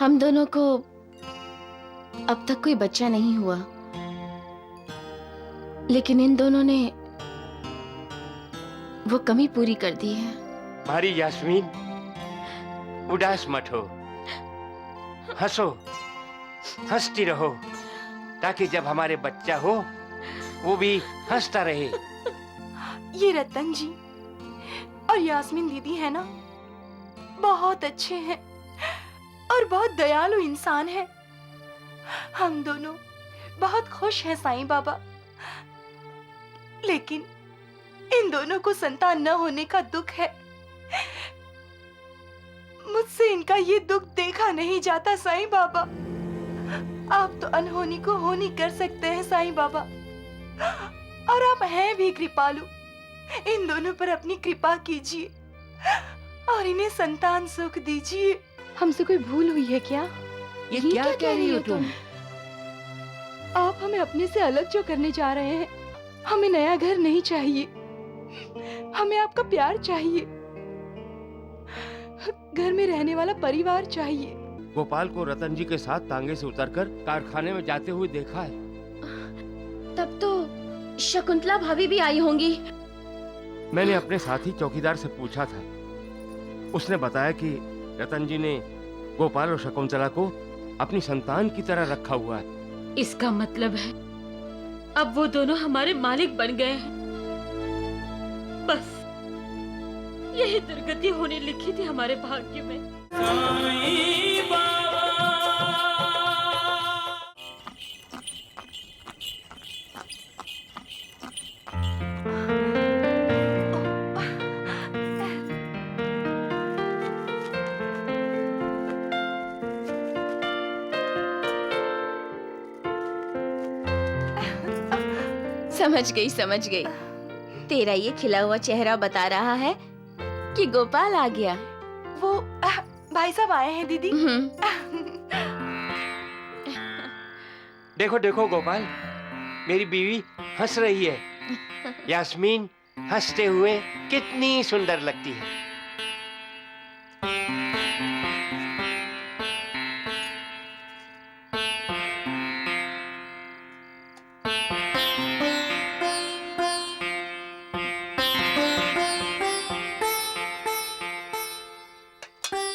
हम दोनों को अब तक कोई बच्चा नहीं हुआ, लेकिन इन दोनों ने वो कमी पूरी कर दी है। हमारी यास्मीन, उदास मत हो, हंसो, हंसती रहो, ताकि जब हमारे बच्चा हो वो भी हंसता रहे। ये रतन जी और यास्मीन दीदी है ना, बहुत अच्छे हैं और बहुत दयालु इंसान हैं। हम दोनों बहुत खुश हैं साईं बाबा, लेकिन इन दोनों को संतान न होने का दुख है। मुझसे इनका ये दुख देखा नहीं जाता साईं बाबा। आप तो अनहोनी को होनी कर सकते हैं साईं बाबा, और आप हैं भी कृपालु। इन दोनों पर अपनी कृपा कीजिए और इन्हें संतान सुख दीजिए। हमसे कोई भूल हुई है क्या? ये क्या कह रही हो तुम? आप हमें अपने से अलग जो करने जा रहे हैं। हमें नया घर नहीं चाहिए, हमें आपका प्यार चाहिए, घर में रहने वाला परिवार चाहिए। गोपाल को रतन जी के साथ तांगे से उतरकर कारखाने में जाते हुए देखा है। तब तो शकुंतला भाभी भी आई होंगी। मैंने अपने साथी चौकीदार से पूछा था, उसने बताया कि रतन जी ने गोपाल और शकुंतला को अपनी संतान की तरह रखा हुआ है। इसका मतलब है अब वो दोनों हमारे मालिक बन गए हैं। बस यही दुर्गति होने लिखी थी हमारे भाग्य में। समझ गई। तेरा ये खिला हुआ चेहरा बता रहा है कि गोपाल आ गया। वो भाई साहब आए हैं दीदी। देखो देखो गोपाल, मेरी बीवी हंस रही है। यास्मीन हंसते हुए कितनी सुंदर लगती है।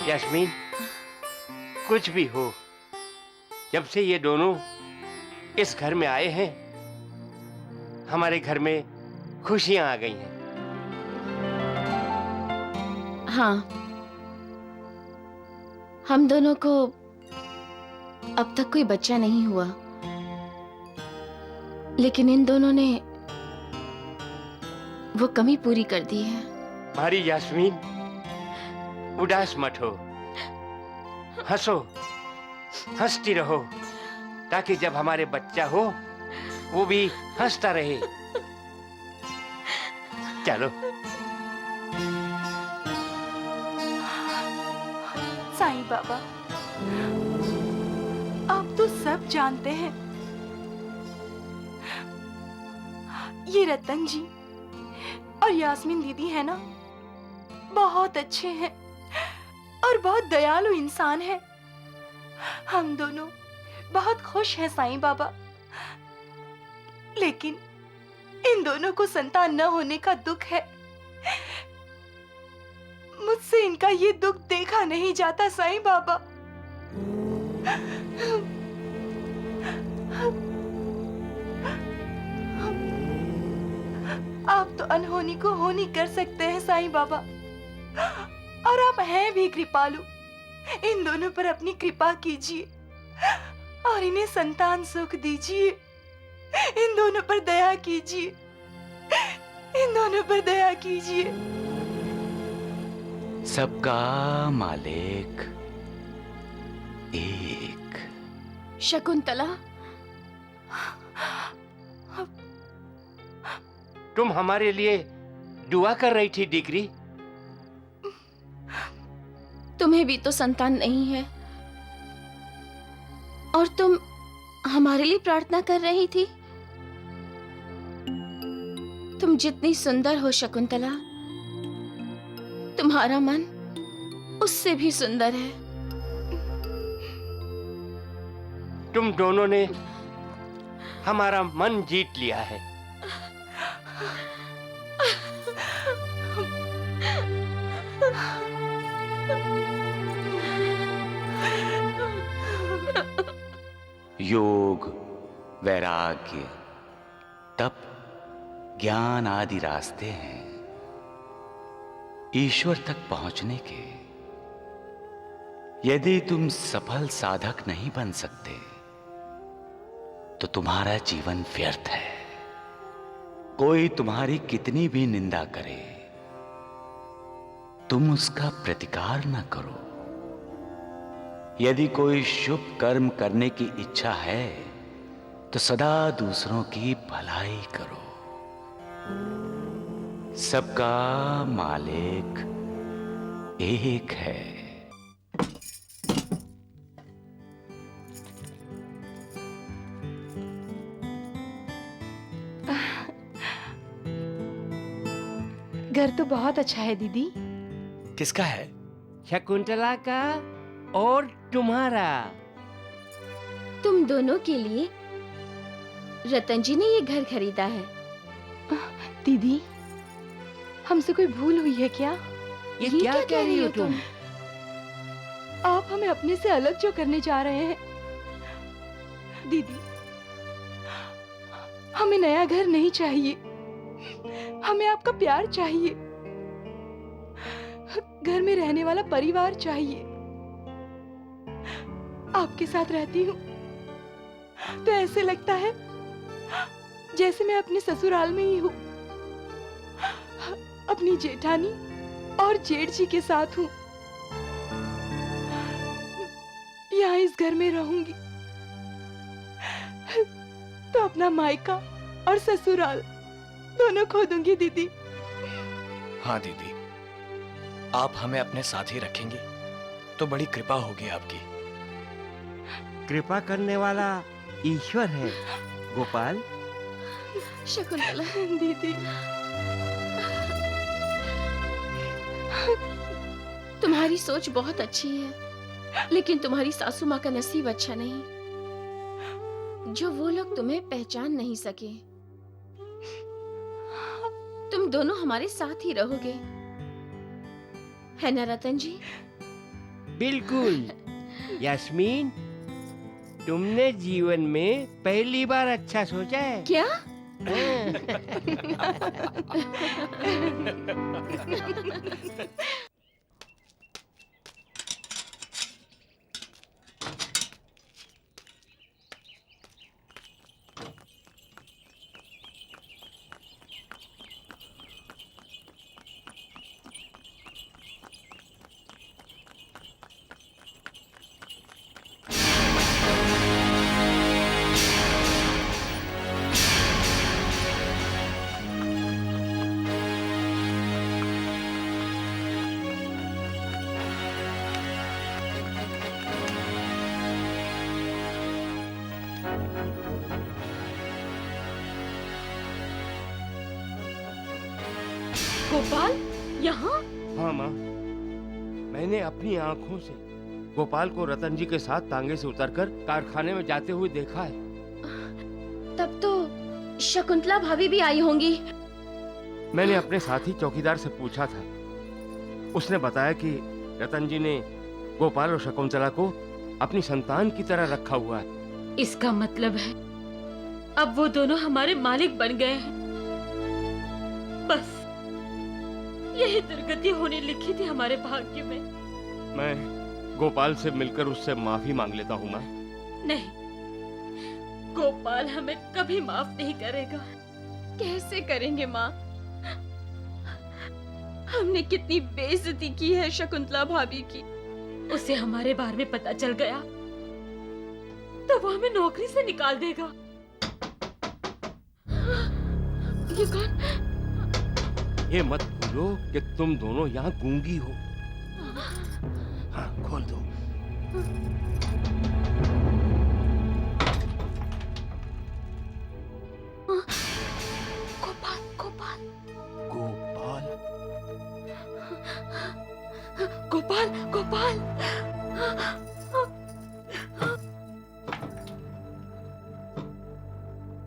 यास्मीन, कुछ भी हो, जब से ये दोनों इस घर में आए हैं, हमारे घर में खुशियां आ गई हैं। हाँ, हम दोनों को अब तक कोई बच्चा नहीं हुआ, लेकिन इन दोनों ने वो कमी पूरी कर दी है। हमारी यास्मीन, उदास मत हो, हंसो, हंसती रहो, ताकि जब हमारे बच्चा हो वो भी हंसता रहे। चलो। साईं बाबा, आप तो सब जानते हैं। ये रतन जी और यास्मीन दीदी है ना, बहुत अच्छे हैं और बहुत दयालु इंसान हैं। हम दोनों बहुत खुश हैं साईं बाबा, लेकिन इन दोनों को संतान न होने का दुख है। मुझसे इनका ये दुख देखा नहीं जाता साईं बाबा। आप तो अनहोनी को होनी कर सकते हैं साईं बाबा, और आप हैं भी कृपालु। इन दोनों पर अपनी कृपा कीजिए और इन्हें संतान सुख दीजिए। इन दोनों पर दया कीजिए, इन दोनों पर दया कीजिए। सबका मालिक एक। शकुंतला, तुम हमारे लिए दुआ कर रही थी डिग्री। तुम्हें भी तो संतान नहीं है और तुम हमारे लिए प्रार्थना कर रही थी। तुम जितनी सुंदर हो शकुंतला, तुम्हारा मन उससे भी सुंदर है। तुम दोनों ने हमारा मन जीत लिया है। योग, वैराग्य, तप, ज्ञान आदि रास्ते हैं ईश्वर तक पहुंचने के। यदि तुम सफल साधक नहीं बन सकते तो तुम्हारा जीवन व्यर्थ है। कोई तुम्हारी कितनी भी निंदा करे, तुम उसका प्रतिकार न करो। यदि कोई शुभ कर्म करने की इच्छा है तो सदा दूसरों की भलाई करो। सबका मालिक एक है। घर तो बहुत अच्छा है दीदी। किसका है? शकुंतला का और तुम्हारा। तुम दोनों के लिए रतन जी ने ये घर खरीदा है। दीदी, हमसे कोई भूल हुई है क्या? ये क्या कह रही हो तुम? आप हमें अपने से अलग जो करने जा रहे हैं। दीदी, हमें नया घर नहीं चाहिए, हमें आपका प्यार चाहिए। घर में रहने वाला परिवार चाहिए। आपके साथ रहती हूँ तो ऐसे लगता है जैसे मैं अपने ससुराल में ही हूँ, अपनी जेठानी और जेठ जी के साथ हूँ। यहाँ इस घर में रहूंगी तो अपना मायका और ससुराल दोनों खो दूंगी दीदी। हाँ दीदी, आप हमें अपने साथ ही रखेंगी तो बड़ी कृपा होगी आपकी। कृपा करने वाला ईश्वर है गोपाल। शकुंतला दीदी, तुम्हारी सोच बहुत अच्छी है, लेकिन तुम्हारी सासू माँ का नसीब अच्छा नहीं, जो वो लोग तुम्हें पहचान नहीं सके। तुम दोनों हमारे साथ ही रहोगे, है ना रतन जी? बिल्कुल। यास्मीन, तुमने जीवन में पहली बार अच्छा सोचा है। क्या? गोपाल, यहाँ? हाँ माँ, मैंने अपनी आंखों से गोपाल को रतन जी के साथ तांगे से उतरकर कारखाने में जाते हुए देखा है। तब तो शकुंतला भाभी भी आई होंगी। मैंने अपने साथी चौकीदार से पूछा था, उसने बताया कि रतन जी ने गोपाल और शकुंतला को अपनी संतान की तरह रखा हुआ है। इसका मतलब है अब वो दोनों हमारे मालिक बन गए हैं। बस यही दुर्गति होने लिखी थी हमारे भाग्य में। मैं गोपाल से मिलकर उससे माफी मांग लेता हूँ माँ। नहीं, गोपाल हमें कभी माफ नहीं करेगा। कैसे करेंगे माँ? हमने कितनी बेइज्जती की है शकुंतला भाभी की। उसे हमारे बारे में पता चल गया तो वो हमें नौकरी से निकाल देगा। ये कौन? ये मत भूलो कि तुम दोनों यहाँ गूंगी हो। हाँ, खोल दो। गोपाल, गोपाल, गोपाल, गोपाल, गोपाल।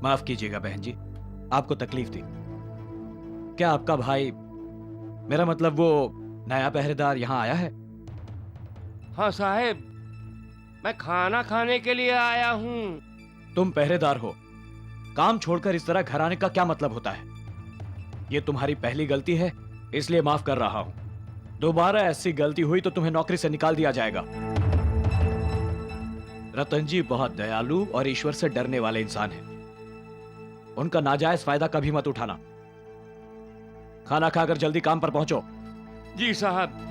माफ कीजिएगा बहन जी, आपको तकलीफ दी। क्या आपका भाई, मेरा मतलब वो नया पहरेदार यहाँ आया है? हाँ साहब, मैं खाना खाने के लिए आया हूँ। तुम पहरेदार हो, काम छोड़कर इस तरह घर आने का क्या मतलब होता है? ये तुम्हारी पहली गलती है, इसलिए माफ कर रहा हूं। दोबारा ऐसी गलती हुई तो तुम्हें नौकरी से निकाल दिया जाएगा। रतन जी बहुत दयालु और ईश्वर से डरने वाले इंसान हैं। उनका नाजायज फायदा कभी मत उठाना। खाना खाकर जल्दी काम पर पहुंचो। जी साहब।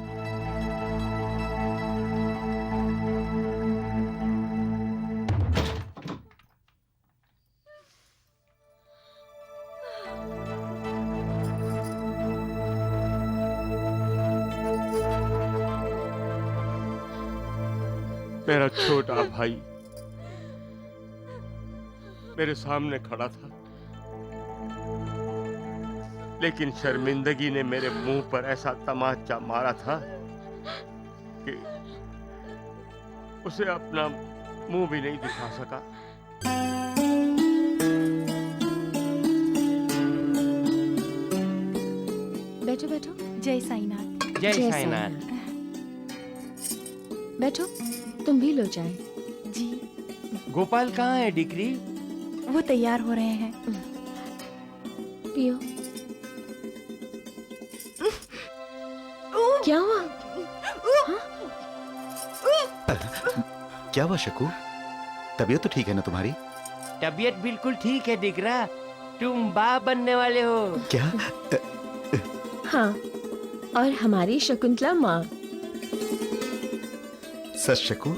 मेरा छोटा भाई मेरे सामने खड़ा था, लेकिन शर्मिंदगी ने मेरे मुंह पर ऐसा तमाचा मारा था कि उसे अपना मुंह भी नहीं दिखा सका। बैठो बैठो। जय साईनाथ। जय साईनाथ। बैठो, तुम भी लो चाय। जी, गोपाल कहाँ है डिक्री? वो तैयार हो रहे हैं। पियो। क्या हुआ? क्या हुआ शकू? तबीयत तो ठीक है ना तुम्हारी? तबीयत बिल्कुल ठीक है दिकरा, तुम बाप बनने वाले हो। क्या? हाँ, और हमारी शकुंतला माँ। सच शकू?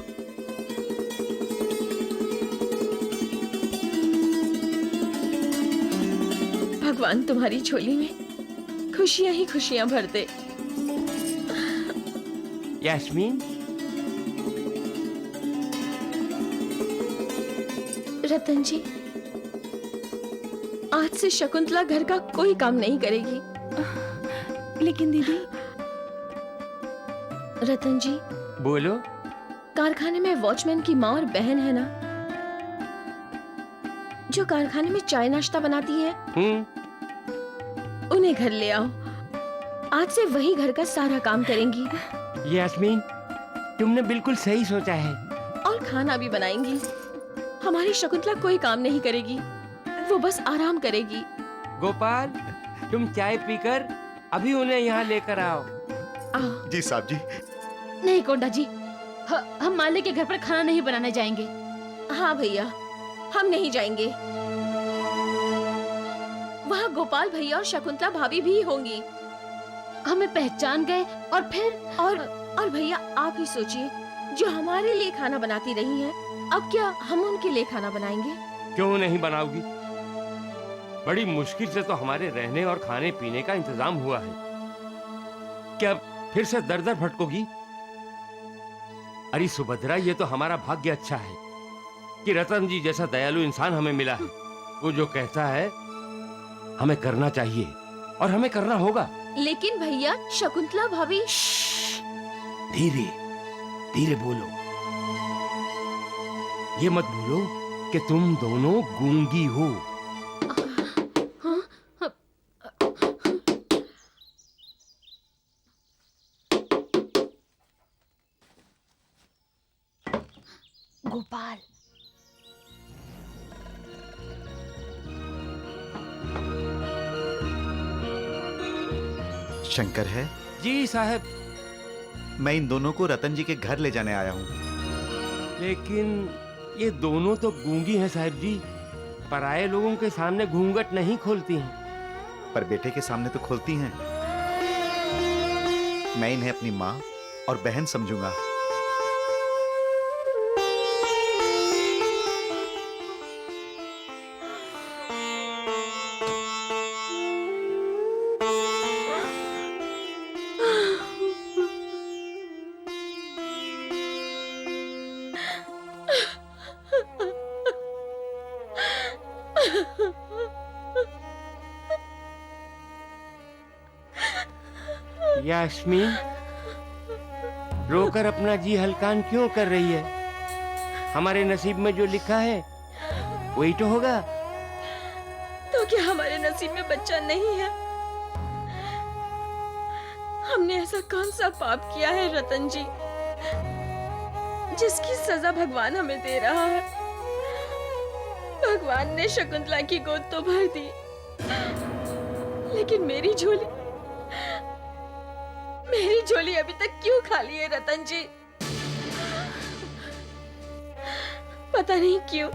भगवान तुम्हारी झोली में खुशियां ही खुशियां भर दे। यास्मीन, रतन जी, आज से शकुंतला घर का कोई काम नहीं करेगी। लेकिन दीदी। रतन जी, बोलो। कारखाने में वॉचमैन की माँ और बहन है ना, जो कारखाने में चाय नाश्ता बनाती है, उन्हें घर ले आओ। आज से वही घर का सारा काम करेंगी यास्मीन, तुमने बिल्कुल सही सोचा है। और खाना भी बनाएंगी। हमारी शकुंतला कोई काम नहीं करेगी, वो बस आराम करेगी। गोपाल, तुम चाय पीकर अभी उन्हें यहाँ लेकर आओ। आओ। जी साहब जी। नहीं कोंडा जी, हम मालिक के घर पर खाना नहीं बनाने जाएंगे। हाँ भैया, हम नहीं जाएंगे। वहाँ गोपाल भैया और शकुंतला भाभी भी होंगी। हमें पहचान गए और फिर और भैया आप ही सोचिए, जो हमारे लिए खाना बनाती रही हैं, अब क्या हम उनके लिए खाना बनाएंगे? क्यों नहीं बनाओगी? बड़ी मुश्किल से तो हमारे रहने और खाने पीने का इंतजाम हुआ है, क्या फिर से दर दर भटकोगी? अरे सुभद्रा, ये तो हमारा भाग्य अच्छा है कि रतन जी जैसा दयालु इंसान हमें मिला है। वो जो कहता है हमें करना चाहिए और हमें करना होगा। लेकिन भैया, शकुंतला भाभी। धीरे धीरे बोलो। ये मत भूलो कि तुम दोनों गूंगी हो। गोपाल, शंकर है? जी साहब। मैं इन दोनों को रतन जी के घर ले जाने आया हूँ। लेकिन ये दोनों तो गूंगी हैं साहब जी। पराये लोगों के सामने घूंघट नहीं खोलती हैं। पर बेटे के सामने तो खोलती हैं। मैं इन्हें अपनी माँ और बहन समझूंगा। यास्मीन, रोकर अपना जी हलकान क्यों कर रही है? हमारे नसीब में जो लिखा है वही तो होगा। तो क्या हमारे नसीब में बच्चा नहीं है? हमने ऐसा कौन सा पाप किया है रतन जी, जिसकी सजा भगवान हमें दे रहा है? भगवान ने शकुंतला की गोद तो भर दी, लेकिन मेरी झोली अभी तक क्यों खाली है रतन जी? पता नहीं क्यों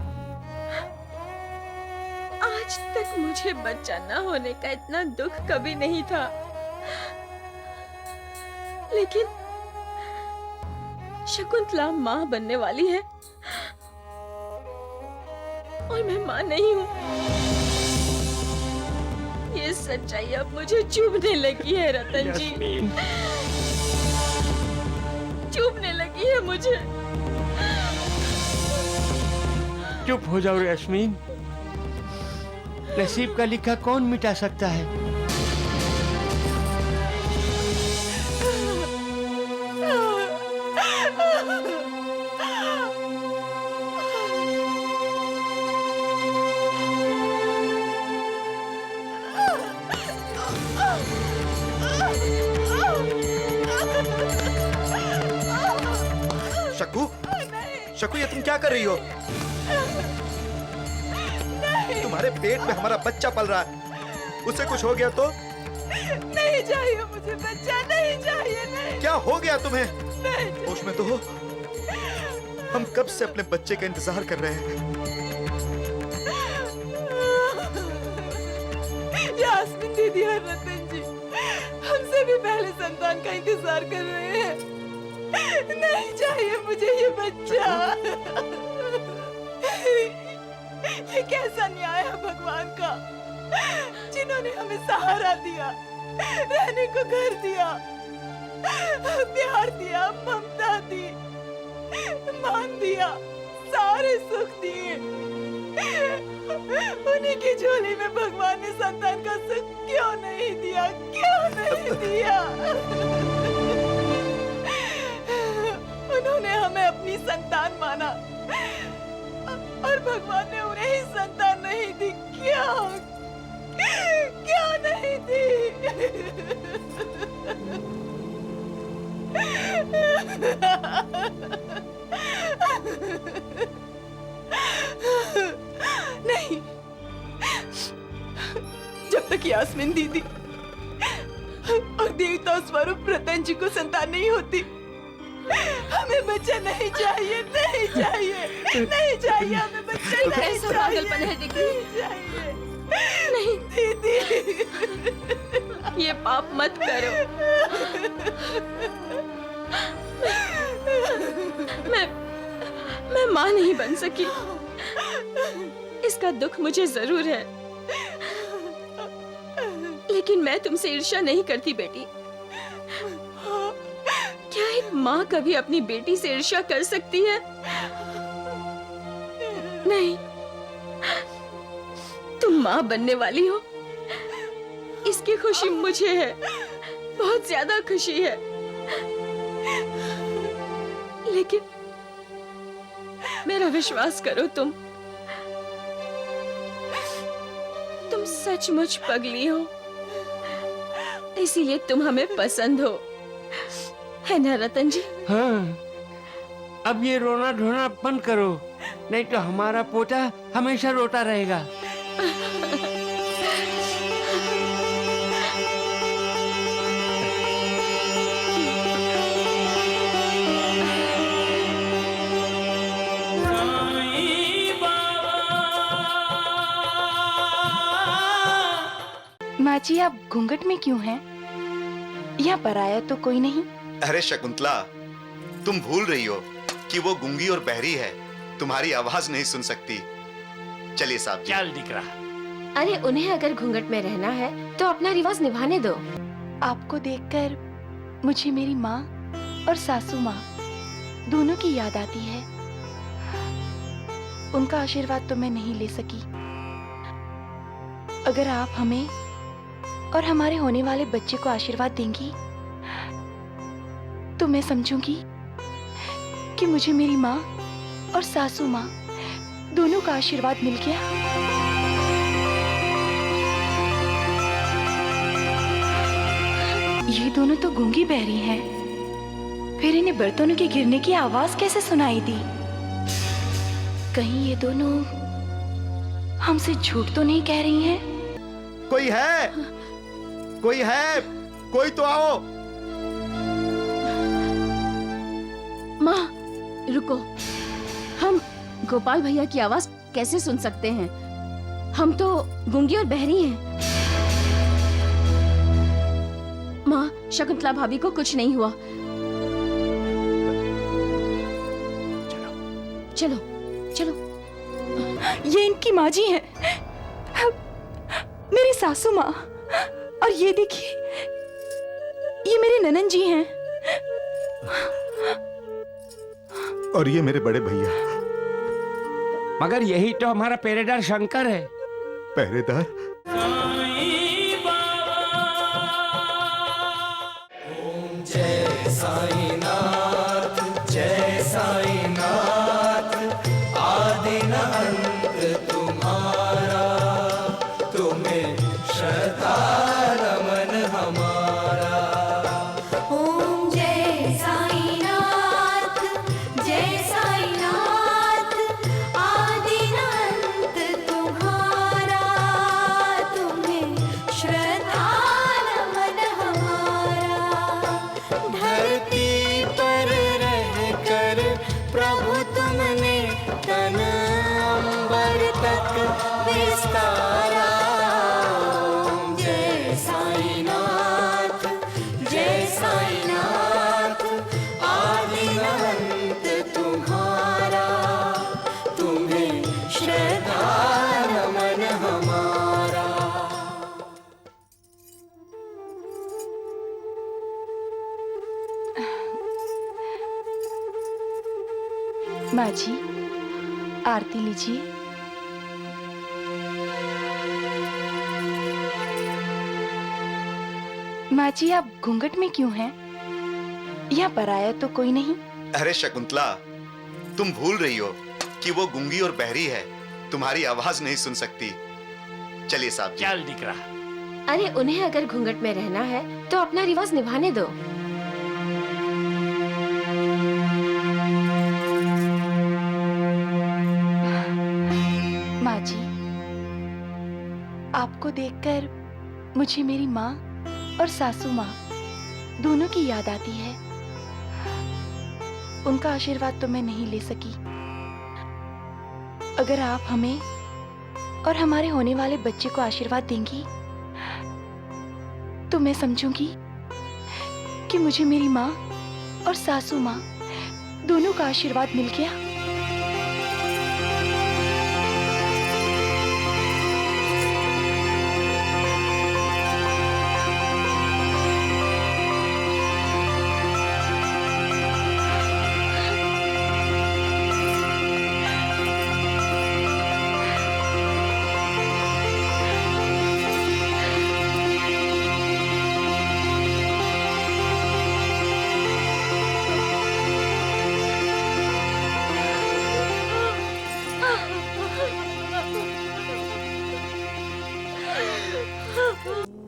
आज तक मुझे बच्चा न होने का इतना दुख कभी नहीं था, लेकिन शकुंतला माँ बनने वाली है और मैं माँ नहीं हूँ। ये सच्चाई अब मुझे चुभने लगी है रतन जी, यास्मीन, चुभने लगी है मुझे। चुप हो जाओ यास्मीन। नसीब का लिखा कौन मिटा सकता है? शकू, शकू ये तुम क्या कर रही हो? तुम्हारे पेट में हमारा बच्चा पल रहा है, उससे कुछ हो गया तो? नहीं चाहिए मुझे बच्चा, नहीं चाहिए, नहीं। क्या हो गया तुम्हें? नहीं। होश में तो हो? हम कब से अपने बच्चे का इंतजार कर रहे हैं। यास्मीन दीदी और रतन जी हमसे भी पहले संतान का इंतजार कर रहे हैं। नहीं चाहिए मुझे ये बच्चा। ये कैसा न्याय है भगवान का, जिन्होंने हमें सहारा दिया, रहने को घर दिया, प्यार दिया, ममता दी, मान दिया, सारे सुख दिए। उन्हीं की झोली में भगवान ने संतान का सुख क्यों नहीं दिया, क्यों नहीं दिया? उन्होंने हमें अपनी संतान माना और भगवान ने उन्हें ही संतान नहीं दी। क्यों, क्यों नहीं दी? नहीं, जब तक यास्मीन दीदी और देवता स्वरूप रतन जी को संतान नहीं होती, हमें बच्चा नहीं चाहिए, नहीं चाहिए, नहीं चाहिए, हमें बच्चा नहीं कैसा चाहिए, पागलपन है दीदी? नहीं चाहिए, नहीं दीदी। ये पाप मत करो। मैं माँ नहीं बन सकी, इसका दुख मुझे जरूर है, लेकिन मैं तुमसे ईर्ष्या नहीं करती बेटी। क्या एक माँ कभी अपनी बेटी से ईर्ष्या कर सकती है? नहीं, तुम माँ बनने वाली हो, इसकी खुशी मुझे है, बहुत ज्यादा खुशी है। लेकिन मेरा विश्वास करो, तुम सचमुच पगली हो, इसीलिए तुम हमें पसंद हो, है ना रतन जी? हाँ, अब ये रोना ढोना बंद करो, नहीं तो हमारा पोता हमेशा रोता रहेगा। माँ जी, आप घूंघट में क्यों हैं? यहाँ पराया तो कोई नहीं। अरे शकुंतला, तुम भूल रही हो कि वो गूंगी और बहरी है, तुम्हारी आवाज नहीं सुन सकती। चलिए साहब जी। चल दिख रहा। अरे उन्हें अगर घूंघट में रहना है तो अपना रिवाज निभाने दो। आपको देखकर मुझे मेरी माँ और सासू माँ दोनों की याद आती है। उनका आशीर्वाद तो मैं नहीं ले सकी। अगर आप हमें और हमारे होने वाले बच्चे को आशीर्वाद देंगी तो मैं समझूंगी कि मुझे मेरी माँ और सासू माँ दोनों का आशीर्वाद मिल गया। ये दोनों तो गूंगी बहरी हैं। फिर इन्हें बर्तनों के गिरने की आवाज कैसे सुनाई दी? कहीं ये दोनों हमसे झूठ तो नहीं कह रही हैं? कोई है? कोई है? कोई तो आओ। माँ रुको, हम गोपाल भैया की आवाज कैसे सुन सकते हैं? हम तो गूंगी और बहरी हैं। माँ, शकुंतला भाभी को कुछ नहीं हुआ। चलो चलो। ये इनकी माँ जी हैं, मेरी सासू माँ। और ये देखिए, ये मेरे ननन जी हैं। और ये मेरे बड़े भैया। मगर यही तो हमारा पहरेदार शंकर है। पहरेदार? माँ जी, आरती लीजिए। माँ जी, आप घूंघट में क्यों हैं? यहाँ पराया तो कोई नहीं। अरे शकुंतला, तुम भूल रही हो कि वो गूंगी और बहरी है, तुम्हारी आवाज नहीं सुन सकती। चलिए साहब जी। चल दिख रहा। अरे उन्हें अगर घूंघट में रहना है तो अपना रिवाज निभाने दो। माँ जी, आपको देखकर मुझे मेरी माँ और सासू माँ दोनों की याद आती है। उनका आशीर्वाद तो मैं नहीं ले सकी। अगर आप हमें और हमारे होने वाले बच्चे को आशीर्वाद देंगी तो मैं समझूंगी कि मुझे मेरी माँ और सासू माँ दोनों का आशीर्वाद मिल गया।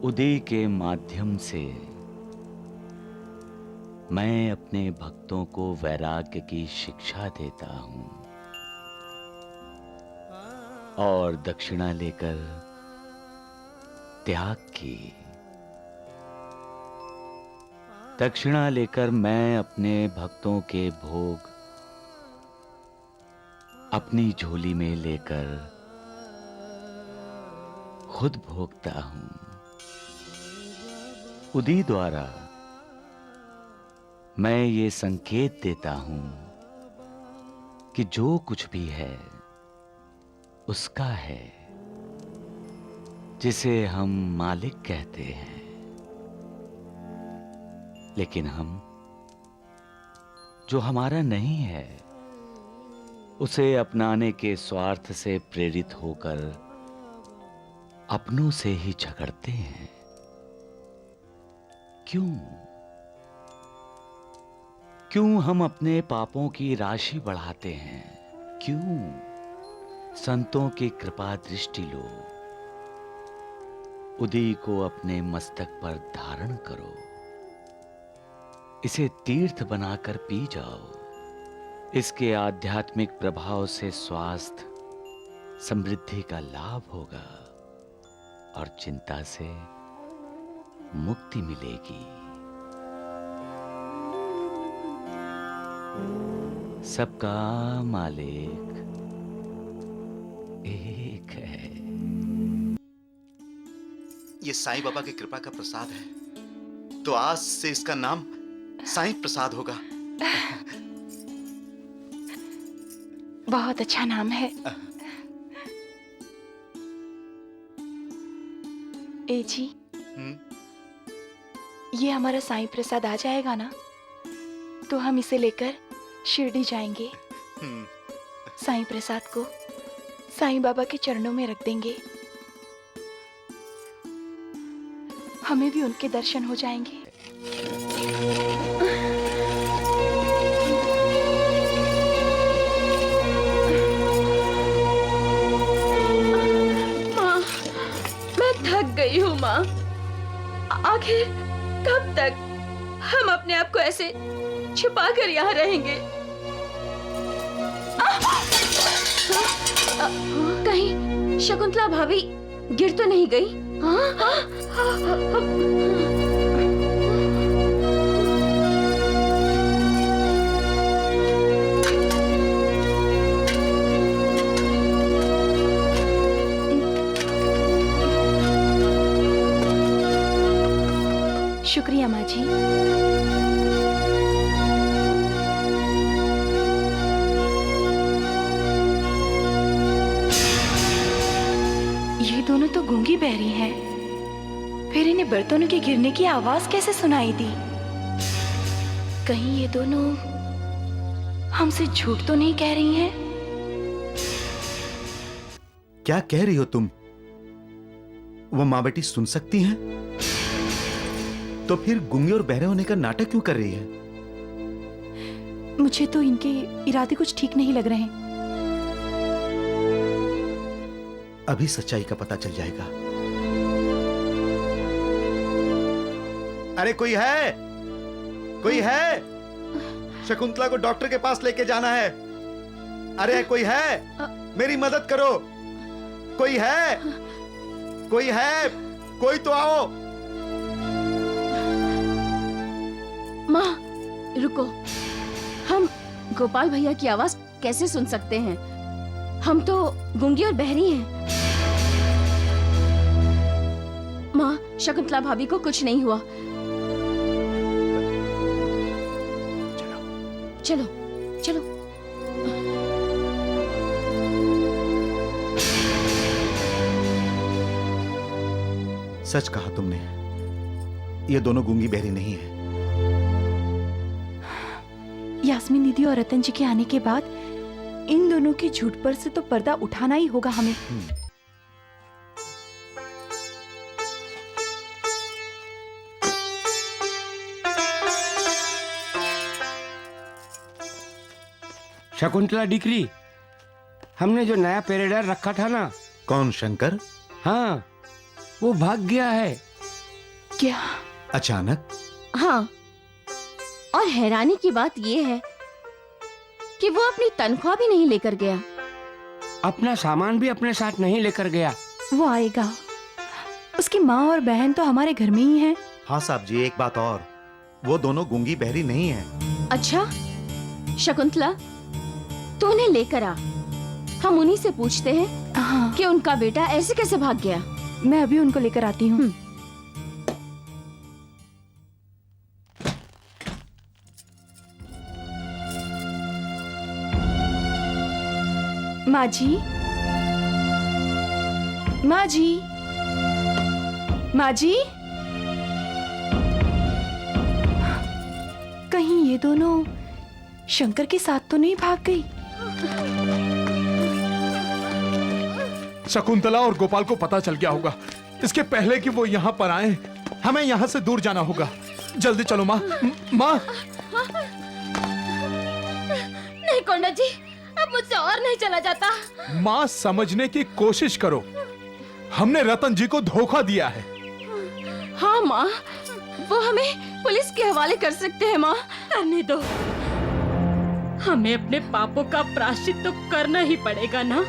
उदी के माध्यम से मैं अपने भक्तों को वैराग्य की शिक्षा देता हूं और दक्षिणा लेकर त्याग की। दक्षिणा लेकर मैं अपने भक्तों के भोग अपनी झोली में लेकर खुद भोगता हूं। उदी द्वारा मैं ये संकेत देता हूं कि जो कुछ भी है उसका है, जिसे हम मालिक कहते हैं। लेकिन हम जो हमारा नहीं है उसे अपनाने के स्वार्थ से प्रेरित होकर अपनों से ही झगड़ते हैं। क्यों हम अपने पापों की राशि बढ़ाते हैं? क्यों? संतों की कृपा दृष्टि लो, उदी को अपने मस्तक पर धारण करो। इसे तीर्थ बनाकर पी जाओ। इसके आध्यात्मिक प्रभाव से स्वास्थ्य समृद्धि का लाभ होगा और चिंता से मुक्ति मिलेगी। सबका मालिक एक है। ये साईं बाबा की कृपा का प्रसाद है, तो आज से इसका नाम साईं प्रसाद होगा। बहुत अच्छा नाम है। ए जी, ये हमारा साईं प्रसाद आ जाएगा ना, तो हम इसे लेकर शिरडी जाएंगे। साईं प्रसाद को साईं बाबा के चरणों में रख देंगे, हमें भी उनके दर्शन हो जाएंगे। माँ, मैं थक गई हूँ माँ। आखिर कब तक हम अपने आप को ऐसे छुपा कर यहाँ रहेंगे? कहीं शकुंतला भाभी गिर तो नहीं गई? शुक्रिया माँ जी। ये दोनों तो गूंगी बहरी हैं, फिर इन्हें बर्तनों के गिरने की आवाज कैसे सुनाई दी? कहीं ये दोनों हमसे झूठ तो नहीं कह रही हैं? क्या कह रही हो तुम? वो माँ बेटी सुन सकती हैं? तो फिर गूंगे और बहरे होने का नाटक क्यों कर रही है? मुझे तो इनके इरादे कुछ ठीक नहीं लग रहे हैं। अभी सच्चाई का पता चल जाएगा। अरे कोई है? कोई है? शकुंतला को डॉक्टर के पास लेके जाना है। अरे कोई है? मेरी मदद करो। कोई है? कोई है? कोई तो आओ। माँ रुको, हम गोपाल भैया की आवाज कैसे सुन सकते हैं? हम तो गूंगी और बहरी हैं। माँ, शकुंतला भाभी को कुछ नहीं हुआ। चलो चलो। सच कहा तुमने, ये दोनों गूंगी बहरी नहीं है। यास्मीन दीदी और रतन जी के आने के बाद इन दोनों की झूठ पर से तो पर्दा उठाना ही होगा हमें। शकुंतला डिकरी, हमने जो नया पेरेडर रखा था ना। कौन, शंकर? हाँ, वो भाग गया है। क्या? अचानक? हाँ, और हैरानी की बात यह है कि वो अपनी तनख्वाह भी नहीं लेकर गया। अपना सामान भी अपने साथ नहीं लेकर गया। वो आएगा। उसकी माँ और बहन तो हमारे घर में ही हैं। हाँ साहब जी, एक बात और, वो दोनों गूंगी बहरी नहीं है। अच्छा, शकुंतला तू उन्हें लेकर आ, हम उन्हीं से पूछते हैं हाँ, कि उनका बेटा ऐसे कैसे भाग गया। मैं अभी उनको लेकर आती हूँ। माँ जी, माँ जी, माँ जी, कहीं ये दोनों शंकर के साथ तो नहीं भाग गई? शकुंतला और गोपाल को पता चल गया होगा। इसके पहले कि वो यहाँ पर आए, हमें यहाँ से दूर जाना होगा। जल्दी चलो माँ। माँ, नहीं कोंडा जी, अब मुझसे और नहीं चला जाता। माँ समझने की कोशिश करो। हमने रतन जी को धोखा दिया है। हाँ माँ, वो हमें पुलिस के हवाले कर सकते हैं माँ। करने दो, हमें अपने पापों का प्रायश्चित तो करना ही पड़ेगा ना।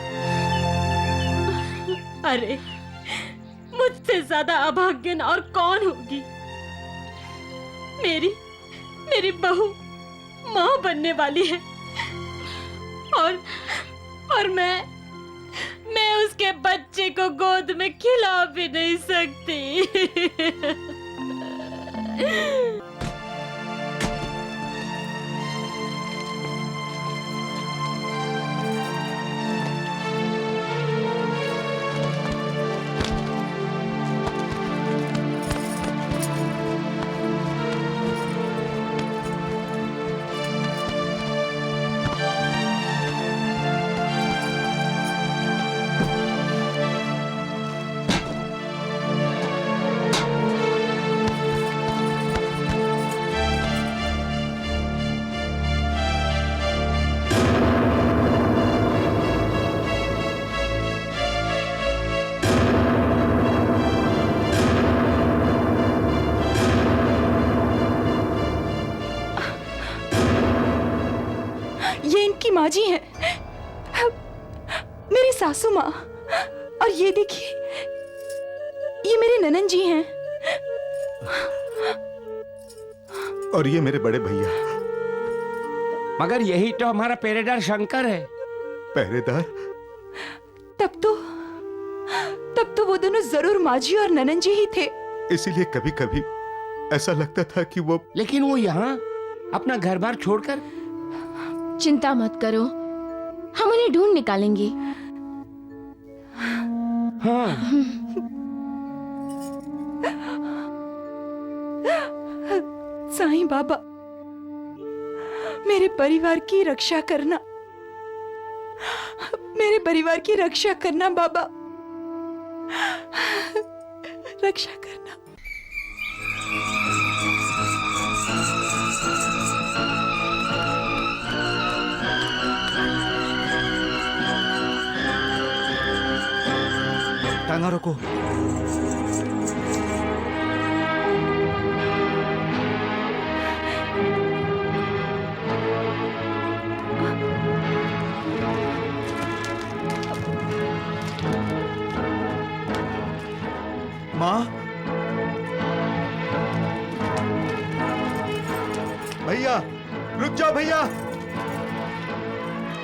अरे मुझसे ज्यादा अभाग्यन और कौन होगी। मेरी बहू माँ बनने वाली है और मैं उसके बच्चे को गोद में खिला भी नहीं सकती। ये इनकी माँ जी हैं, मेरी सासू माँ। और ये देखिए, ये मेरे ननन जी हैं। और ये मेरे बड़े भैया। मगर यही तो हमारा पहरेदार शंकर है। पहरेदार? तब तो वो दोनों जरूर माँ जी और ननन जी ही थे। इसीलिए कभी कभी ऐसा लगता था कि वो। लेकिन वो यहाँ अपना घर बार छोड़कर। चिंता मत करो, हम उन्हें ढूंढ निकालेंगे। हाँ। साईं बाबा, मेरे परिवार की रक्षा करना, मेरे परिवार की रक्षा करना बाबा, रक्षा करना। टांगा रोको। माँ, भैया रुक जाओ भैया।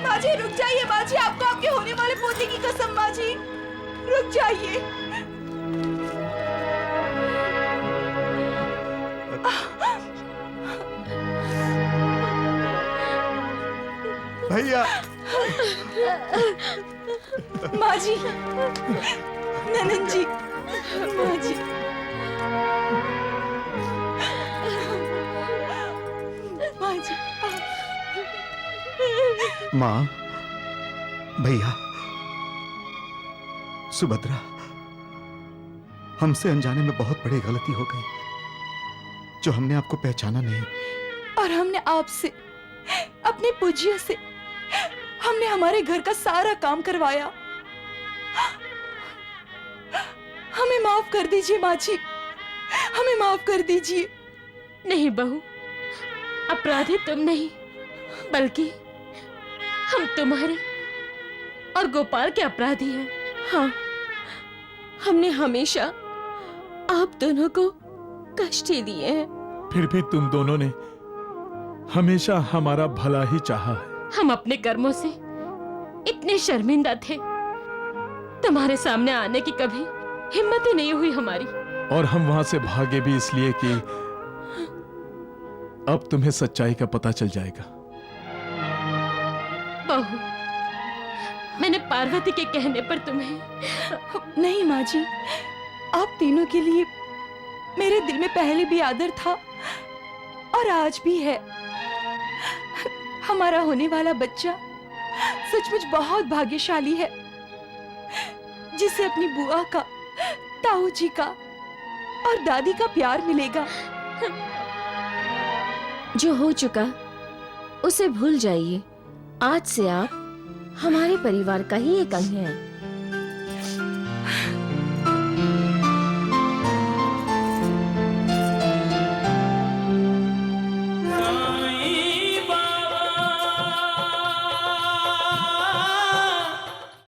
माँ जी रुक जाइए, माँ जी, आपको आपके होने वाले पोते की कसम, माँ जी रुक जाइए। भैया। माँ जी, ननन जी, माँ जी। माँ जी। माँ, भैया, सुभद्रा, हमसे अनजाने में बहुत बड़ी गलती हो गई जो हमने आपको पहचाना नहीं। और हमने आपसे, अपने पूज्य से, हमने हमारे घर का सारा काम करवाया। हमें माफ कर दीजिए माँ जी, हमें माफ कर दीजिए। नहीं बहू, अपराधी तुम नहीं, बल्कि हम तुम्हारे और गोपाल के अपराधी हैं। हाँ, हमने हमेशा आप दोनों को कष्ट ही दिए हैं। फिर भी तुम दोनों ने हमेशा हमारा भला ही चाहा है। हम अपने कर्मों से इतने शर्मिंदा थे, तुम्हारे सामने आने की कभी हिम्मत ही नहीं हुई हमारी। और हम वहां से भागे भी इसलिए कि अब तुम्हें सच्चाई का पता चल जाएगा। बहू, मैंने पार्वती के कहने पर तुम्हें। नहीं माँ जी, आप तीनों के लिए मेरे दिल में पहले भी आदर था और आज भी है। हमारा होने वाला बच्चा सचमुच बहुत भाग्यशाली है, जिसे अपनी बुआ का, ताऊ जी का और दादी का प्यार मिलेगा। जो हो चुका उसे भूल जाइए। आज से आप हमारे परिवार का ही एक अंग हैं।